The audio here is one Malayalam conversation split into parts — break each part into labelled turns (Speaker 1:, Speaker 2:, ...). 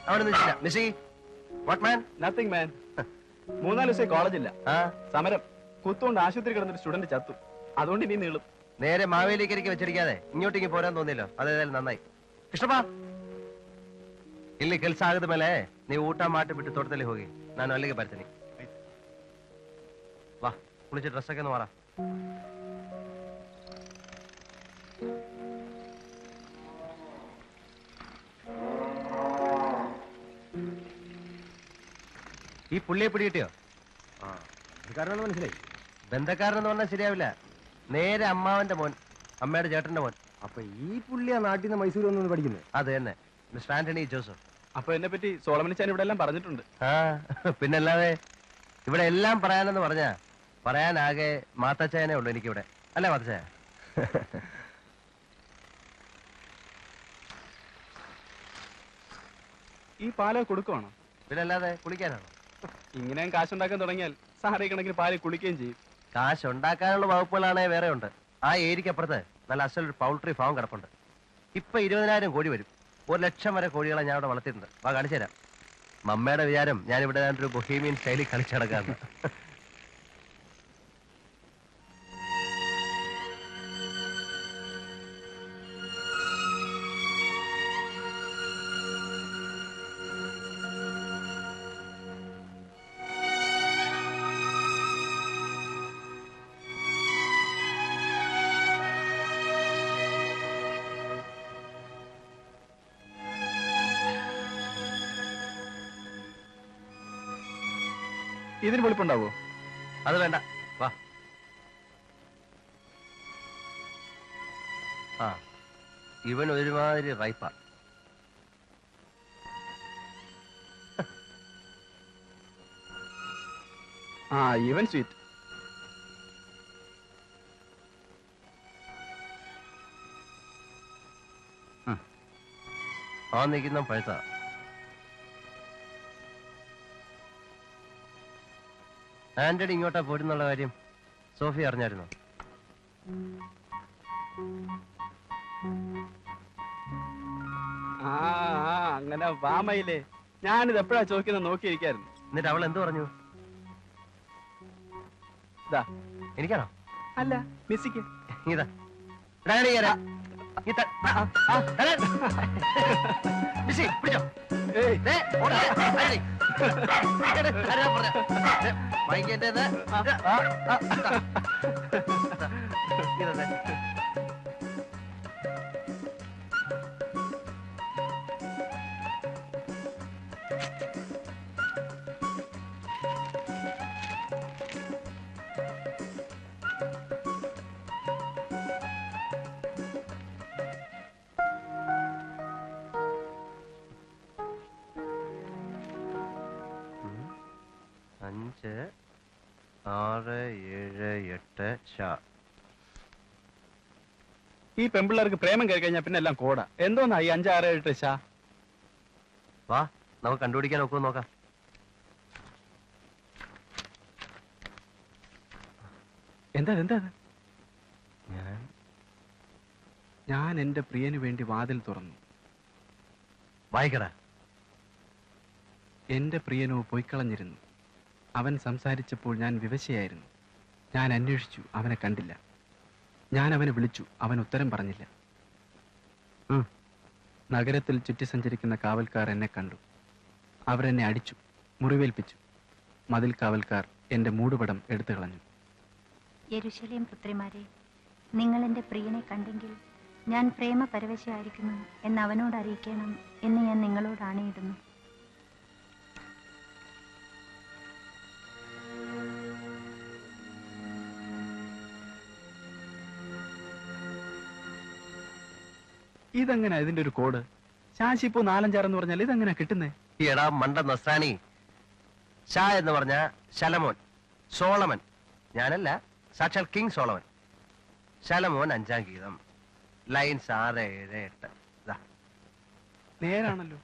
Speaker 1: അവിടെ നിന്നില്ല. മിസ്സി വാട്ട് മാൻ?
Speaker 2: നത്തിങ് മാൻ. 3-4 ദിവസമായി കോളേജില്ല. സമരം കുത്തുകൊണ്ട് ആശുപത്രി കിടന്നൊരു സ്റ്റുഡന്റ് ചത്തു. അതുകൊണ്ട് ഇനി നീളും.
Speaker 1: നേരെ മാവേലിക്കരിക്ക് വെച്ചിരിക്കാതെ ഇങ്ങോട്ടേക്ക് പോരാൻ തോന്നിയല്ലോ. അതേതായാലും നന്നായി. കൃഷ്ണപ്പാ ಇಲ್ಲಿ ಕೆಲಸ ಆಗದ ಮೇಲೆ ನೀವು ಊಟ ಮಾಡಿಬಿಟ್ಟು ತೋಟದಲ್ಲಿ ಹೋಗಿ, ನಾನು ಅಲ್ಲಿಗೆ ಬರ್ತೀನಿ. ವಾ, ಕುಳಿಸಿ ಡ್ರೆಸ್ ಹಾಕೊಂಡು ಮಾರ. ഈ പുള്ളിയെ പിടികിട്ടിയോ?
Speaker 3: ബന്ധക്കാരനെന്ന് മനസ്സിലായി.
Speaker 1: ബന്ധക്കാരനെന്ന് പറഞ്ഞാൽ ശരിയാവില്ല. നേരെ അമ്മാവന്റെ മോൻ, അമ്മയുടെ ചേട്ടന്റെ മോൻ.
Speaker 3: അപ്പൊ ഈ പുള്ളിയാ നാട്ടിൽ നിന്ന് മൈസൂർ വന്നു പഠിക്കുന്നത്?
Speaker 1: അത് തന്നെ, മിസ്റ്റർ ആന്റണി ജോസഫ്.
Speaker 2: അപ്പൊ എന്നെ പറ്റി സോളമനിച്ചാൻ ഇവിടെ എല്ലാം പറഞ്ഞിട്ടുണ്ട്.
Speaker 1: പിന്നല്ലാതെ ഇവിടെ എല്ലാം പറയാനെന്ന് പറഞ്ഞാ പറയാനാകെ മാത്തച്ചായനെ ഉള്ളു എനിക്കിവിടെ. അല്ലേ മാത്തച്ചായ?
Speaker 2: ഈ പാല് കൊടുക്കുവാണോ?
Speaker 1: പിന്നല്ലാതെ കുളിക്കാനാണോ?
Speaker 2: ഇങ്ങനെയും കാശുണ്ടാക്കാൻ തുടങ്ങിയാൽ സാറേ കണക്കിന് പാല് കുളിക്കുകയും ചെയ്യും.
Speaker 1: കാശുണ്ടാക്കാനുള്ള വകുപ്പുകളാണേ വേറെ ഉണ്ട്. ആ ഏരിക്കപ്പുറത്ത് നല്ല അസലൊരു പൗൾട്രി ഫാം കിടപ്പുണ്ട്. ഇപ്പൊ 20,000 കോഴി വരും. 1,00,000 വരെ കോഴികളെ ഞാൻ അവിടെ വളർത്തിയിട്ടുണ്ട്. വാ, കാണിച്ചു തരാം. മമ്മയുടെ വിചാരം ഞാനിവിടെ ഒരു ബൊഹീമിയൻ സ്റ്റൈലിൽ കളിച്ചടക്കാന്ന്.
Speaker 2: ഇതിന് വെളുപ്പുണ്ടാവോ?
Speaker 1: അത് വേണ്ട, വാ. ആ, ഇവൻ ഒരുമാതിരി റൈപ്പാ.
Speaker 2: ആ, ഇവൻ സ്വീറ്റ്.
Speaker 1: ആ നിൽക്കുന്ന പഴുത്ത. ആന്റണി ഇങ്ങോട്ടാ പോരുന്നുള്ള കാര്യം സോഫി അറിഞ്ഞായിരുന്നോ?
Speaker 2: അങ്ങനെ വാമയില്ലേ, ഞാനിത് എപ്പോഴാ ചോദിക്കുന്നത് നോക്കിയിരിക്കായിരുന്നു.
Speaker 1: എന്നിട്ട് അവൾ എന്ത് പറഞ്ഞു?
Speaker 2: ഇതാ.
Speaker 1: എനിക്കാണോ?
Speaker 2: അല്ല, മിസ്സിക്ക്.
Speaker 1: ഇതാ അഞ്ച് 6 7 8 ഷാ.
Speaker 2: ഈ പെമ്പിള്ളേർക്ക് പ്രേമം കയറി കഴിഞ്ഞാൽ പിന്നെ എല്ലാം കോട. എന്തോന്നാ ഈ 5 6 7 ഷാ?
Speaker 1: വാ, നമുക്ക് കണ്ടുപിടിക്കാൻ ഒക്കും നോക്കാം.
Speaker 2: എന്താ ഞാൻ എന്റെ പ്രിയന് വേണ്ടി വാതിൽ തുറന്നു.
Speaker 1: വായിക്കടാ.
Speaker 2: എന്റെ പ്രിയനോ പൊയ്ക്കളഞ്ഞിരുന്നു. അവൻ സംസാരിച്ചപ്പോൾ ഞാൻ വിവശയായിരുന്നു. ഞാൻ അന്വേഷിച്ചു, അവനെ കണ്ടില്ല. ഞാൻ അവനെ വിളിച്ചു, അവൻ ഉത്തരം പറഞ്ഞില്ല. നഗരത്തിൽ ചുറ്റി സഞ്ചരിക്കുന്ന കാവൽക്കാർ എന്നെ കണ്ടു. അവരെന്നെ അടിച്ചു, മുറിവേൽപ്പിച്ചു. മതിൽ കാവൽക്കാർ എന്റെ മൂടുപടം എടുത്തു കളഞ്ഞു.
Speaker 4: യെരുശലേം പുത്രിമാരെ, നിങ്ങൾ എന്റെ പ്രിയനെ കണ്ടെങ്കിൽ ഞാൻ പ്രേമപരവശയായിരിക്കുന്നു എന്ന് അവനോട് അറിയിക്കണം എന്ന് ഞാൻ നിങ്ങളോട് ആണയിടുന്നു.
Speaker 2: ഇതെങ്ങനെ ഇതിന്റെ ഒരു കോഡ്? ശാശി ഇപ്പോ 4 5 എന്ന് പറഞ്ഞാൽ ഇതെങ്ങനെ കിട്ടുന്നേ?
Speaker 1: എടാ മണ്ട നസ്രാണി, ഷാ എന്ന് പറഞ്ഞ ശലമോൻ, സോളമൻ. ഞാനല്ല, സാക്ഷാൽ കിങ് സോളമൻ. ശലമോൻ 5-ാം ഗീതം, ലൈൻസ് 6 7 8.
Speaker 2: നേരാണല്ലോ.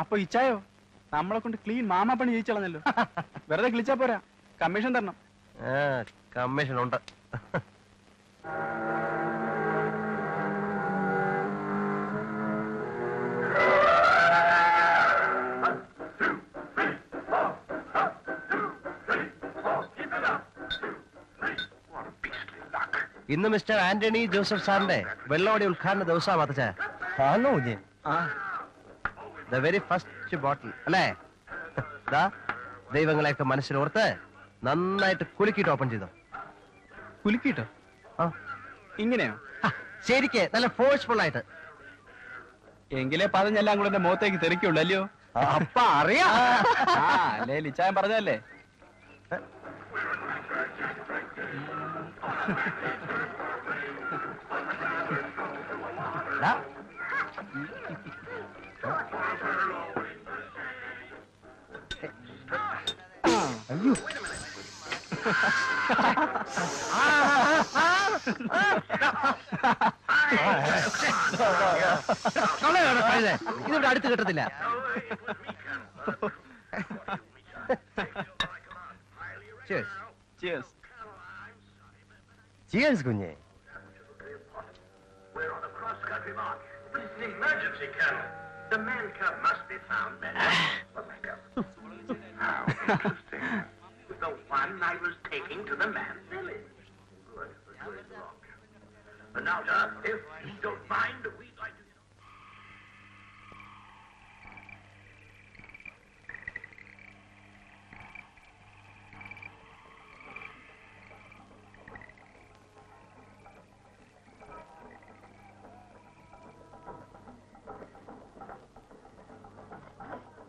Speaker 2: അപ്പൊ ഇച്ചായോ നമ്മളെ കൊണ്ട് ക്ലീൻ മാമാപ്പണി ജയിച്ചളഞ്ഞല്ലോ. വെറുതെ കിളിച്ചാ പോരാ, കമ്മീഷൻ തരണം.
Speaker 1: കമ്മീഷൻ ഉണ്ട്. ഇന്ന് മിസ്റ്റർ ആന്റണി ജോസഫ് സാറിന്റെ വെള്ളോടി ഉദ്ഘാടന ദിവസമാണ് മാത്തച്ച.
Speaker 3: ആണോ കുഞ്ഞെ?
Speaker 1: ദ വെരി ഫസ്റ്റ് ബോട്ടിൽ അല്ലേ? ദാ ദൈവങ്ങളെയൊക്കെ മനസ്സിലോർത്ത് നന്നായിട്ട് കുലുക്കിയിട്ട് ഓപ്പൺ ചെയ്തോ.
Speaker 2: കുലുക്കിട്ടോ?
Speaker 1: ആ
Speaker 2: ഇങ്ങനെയോ?
Speaker 1: ശരിക്ക് നല്ല ഫോഴ്സ്ഫുൾ ആയിട്ട്.
Speaker 2: എങ്കിലേ പതഞ്ഞെല്ലാം കൂടെ എന്റെ മുഖത്തേക്ക് തെറിക്കുള്ളൂ അല്ലയോ?
Speaker 1: അപ്പ അറിയാ.
Speaker 2: അല്ലേ ലിച്ചായൻ പറഞ്ഞല്ലേ?
Speaker 3: അയ്യോ,
Speaker 1: ഇതിവിടെ അടുത്ത് കിട്ടത്തില്ല. Cheers.
Speaker 2: Cheers.
Speaker 3: cheers കുഞ്ഞെ.
Speaker 5: We're on a cross-country march. This is an emergency, Colonel. The man cub must be found, then. Well, my cub. How interesting. The one I was taking to the man's village. Good. Good. Now, sir, if you don't mind, we'd like to...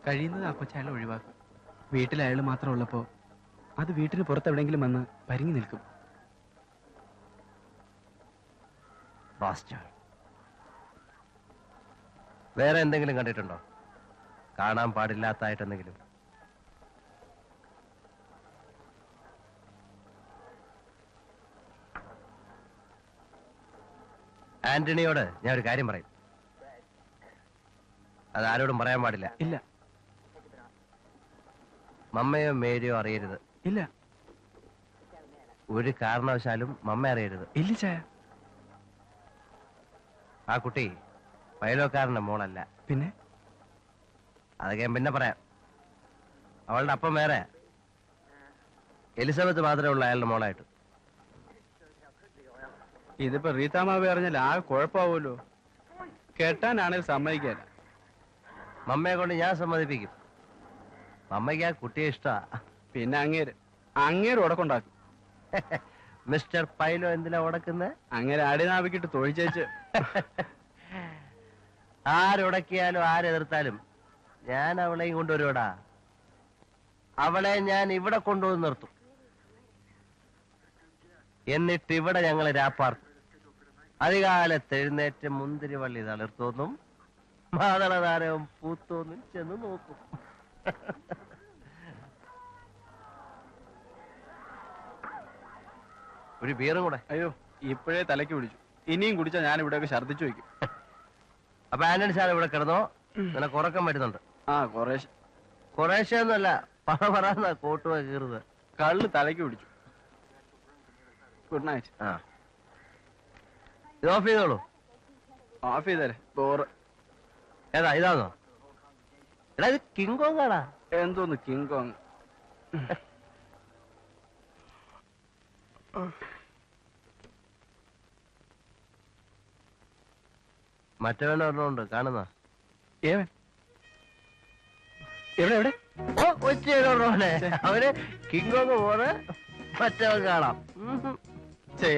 Speaker 2: കഴിയുന്നത് അപ്പച്ച അയാൾ ഒഴിവാക്കും. വീട്ടിൽ അയാൾ മാത്രം ഉള്ളപ്പോ അത് വീട്ടിന് പുറത്തെവിടെങ്കിലും വന്ന് പരിങ്ങി നിൽക്കും.
Speaker 1: വേറെ എന്തെങ്കിലും കണ്ടിട്ടുണ്ടോ? കാണാൻ പാടില്ലാത്തായിട്ട് എന്തെങ്കിലും? ആന്റണിയോട് ഞാൻ ഒരു കാര്യം പറയും. അത് ആരോടും പറയാൻ പാടില്ല.
Speaker 2: ഇല്ല
Speaker 1: മമ്മയോ മേരിയോ അറിയരുത്.
Speaker 2: ഇല്ല
Speaker 1: ഒരു കാരണവശാലും മമ്മ അറിയരുത്.
Speaker 2: ഇല്ല ചായ.
Speaker 1: ആ കുട്ടി പൈലോക്കാരന്റെ മോളല്ല.
Speaker 2: പിന്നെ?
Speaker 1: അതൊക്കെ ഞാൻ പിന്നെ പറയാം. അവളുടെ അപ്പം വേറെ. എലിസബത്ത് മാത്രമേ ഉള്ളൂ അയാളുടെ മോളായിട്ട്.
Speaker 2: ഇതിപ്പോ റീതാമാവി അറിഞ്ഞാൽ ആ കുഴപ്പമാവുമല്ലോ. കെട്ടാനാണെങ്കിൽ സമ്മതിക്കാല.
Speaker 1: മമ്മയെ കൊണ്ട് ഞാൻ സമ്മതിപ്പിക്കും. മമ്മയ്ക്ക് ആ കുട്ടിയെ ഇഷ്ടാ.
Speaker 2: പിന്നെ അങ്ങേര് ഉടക്കുണ്ടാക്കും.
Speaker 1: മിസ്റ്റർ പൈലോ എന്തിനാ ഉടക്കുന്നത്?
Speaker 2: അങ്ങേര് അടിനാവിക്കിട്ട് തൊഴിച്ചേച്ച്
Speaker 1: ആരുടക്കിയാലും ആരെതിർത്താലും ഞാൻ അവളെയും കൊണ്ടുവരുവടാ. അവളെ ഞാൻ ഇവിടെ കൊണ്ടുവന്ന് നിർത്തും. എന്നിട്ട് ഇവിടെ ഞങ്ങൾ രാപ്പാർക്കും. അധികാലത്ത് എഴുന്നേറ്റ് മുന്തിരിവള്ളി തളിർത്തോന്നും മാതളതാരവും പൂത്തോന്നും ചെന്ന് നോക്കും. ഒരു ബീറും കൂടെ.
Speaker 2: അയ്യോ ഇപ്പോഴേ തലയ്ക്ക് പിടിച്ചു. ഇനിയും കുടിച്ചാ ഞാൻ ഇവിടെയൊക്കെ ഛർദ്ദിച്ചു വയ്ക്കും.
Speaker 1: അപ്പൊ ആന്റണി സാർ ഇവിടെ കിടന്നോ? നിനക്ക് ഉറക്കം വരുന്നുണ്ട്?
Speaker 2: ആ കുറേശ്ശെ.
Speaker 1: കുറേശ്ശെ ഒന്നുമല്ല, പറന്നാ കോട്ടുക കീറുന്നത്.
Speaker 2: കള്ള് തലയ്ക്ക് പിടിച്ചു. Good night.
Speaker 1: ആ ഇത് ഓഫ് ചെയ്തോളൂ.
Speaker 2: ഓഫ് ചെയ്തേരെ. ബോറ്.
Speaker 1: ഏതാ ഇതാണോ? എടാ ഇത് കിങ് കോങ് ആടാ.
Speaker 2: എന്തോന്ന് കിങ് കോങ്?
Speaker 1: മറ്റവനൊരെണ്ണമുണ്ട് കാണുന്ന.
Speaker 2: ഏവൻ എവിടെ എവിടെ?
Speaker 1: കൊച്ചിനെ അവന് കിങ് കോങ് പോലെ മറ്റവൻ കാണാം.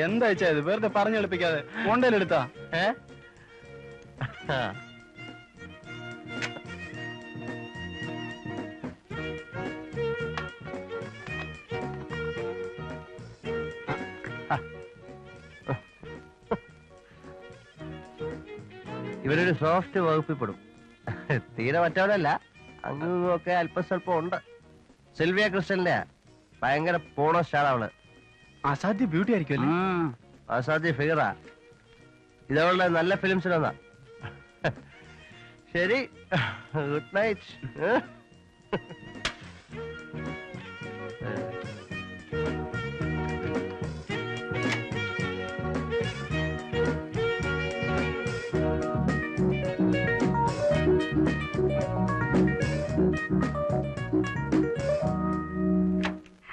Speaker 2: എന്താ ഇത്? വെറുതെ പറഞ്ഞെളുപ്പിക്കാതെ കൊണ്ടേലെടുത്താ.
Speaker 1: ഇവരൊരു സോഫ്റ്റ് വകുപ്പിൽ പെടും. തീരെ മറ്റവനല്ല, അങ്ങൊക്കെ അല്പസ്വല്പം ഉണ്ട്. സിൽവിയ ക്രിസ്റ്റലിന്റെ ഭയങ്കര പോണോ സ്റ്റാർ അവള്.
Speaker 2: അസാധ്യ ബ്യൂട്ടി ആയിരിക്കും അല്ലേ?
Speaker 1: അസാധ്യ ഫിഗറാ. ഇതവളുടെ നല്ല ഫിലിംസിലൊന്നാ. ശരി, ഗുഡ് നൈറ്റ്.